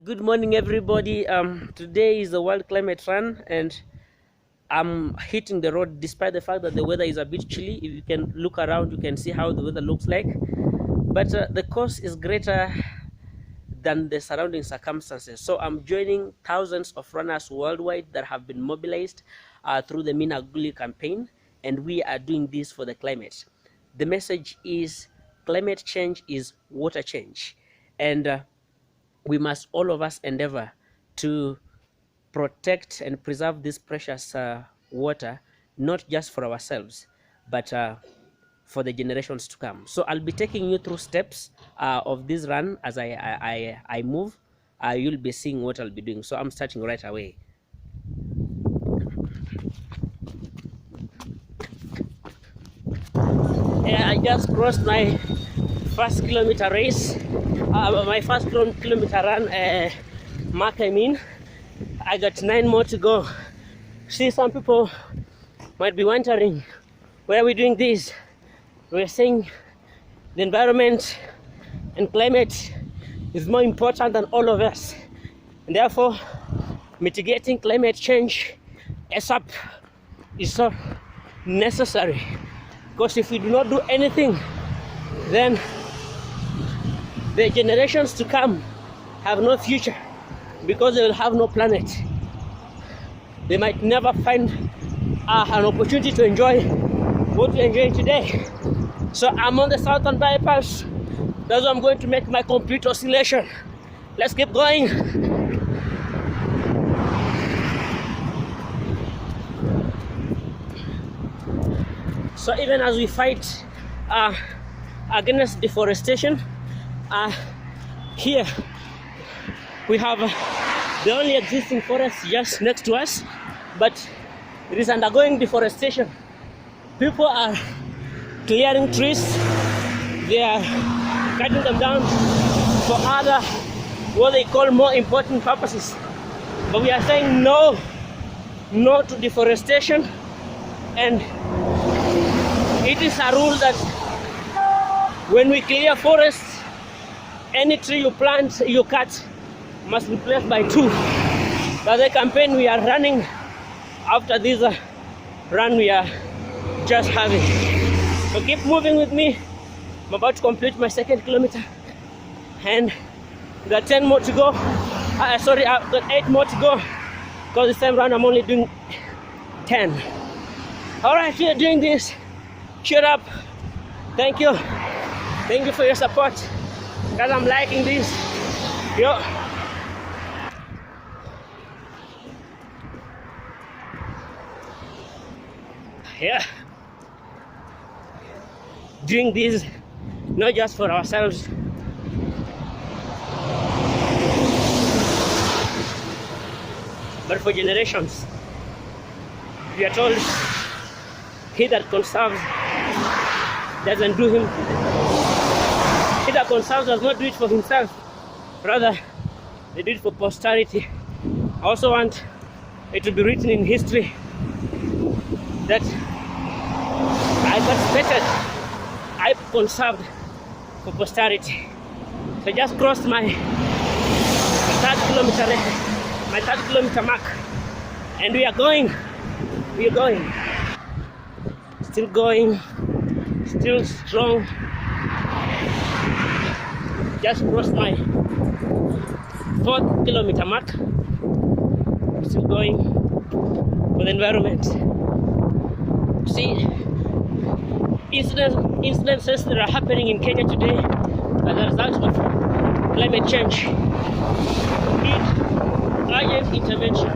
Good morning, everybody. Today is the World Climate Run, and I'm hitting the road despite the fact that the weather is a bit chilly. If you can look around, you can see how the weather looks like. But the cost is greater than the surrounding circumstances. So I'm joining thousands of runners worldwide that have been mobilized through the Mina Guli campaign, and we are doing this for the climate. The message is climate change is water change, and we must all of us endeavor to protect and preserve this precious water, not just for ourselves, but for the generations to come. So I'll be taking you through steps of this run as I move. You'll be seeing what I'll be doing. So I'm starting right away. Yeah, I just crossed my first kilometer race, my first kilometer run mark. I got 9 more to go. See, some people might be wondering, why are we doing this? We're saying the environment and climate is more important than all of us, and therefore mitigating climate change ASAP is so necessary, because if we do not do anything, then the generations to come have no future, because they will have no planet. They might never find an opportunity to enjoy what we enjoy today. So I'm on the southern bypass. That's where I'm going to make my complete oscillation. Let's keep going. So even as we fight against deforestation, here we have the only existing forest just next to us, but it is undergoing deforestation. People are clearing trees, they are cutting them down for other, what they call more important purposes. But we are saying no to deforestation, and it is a rule that when we clear forests, any tree you plant, you cut, must be replaced by 2. That's the campaign we are running after this run we are just having. So keep moving with me. I'm about to complete my 2nd kilometer, and got 10 more to go. I've got 8 more to go, because this time around I'm only doing 10. All right, you're doing this. Cheer up. Thank you for your support, because I'm liking this. Yo. Yeah, doing this not just for ourselves, but for generations. We are told, he that conserves doesn't do him. He that conserves does not do it for himself, rather they do it for posterity. I also want it to be written in history that I participated, I conserved for posterity. So I just crossed my 3rd kilometer mark, and we are going, still going, still strong. Just crossed my 4th kilometer mark, still going for the environment. See, incidences that are happening in Kenya today as a result of climate change need urgent intervention.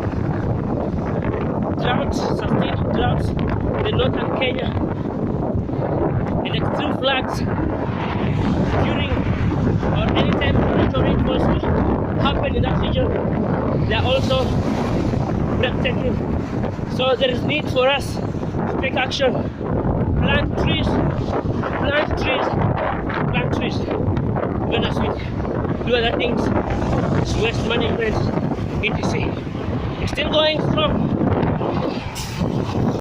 Sustained droughts in northern Kenya, and extreme floods during or anytime torrential rainfalls happen in that region, they are also breathtaking. So there is need for us to take action. Plant trees. When we do other things, waste management, etc. It's still going strong.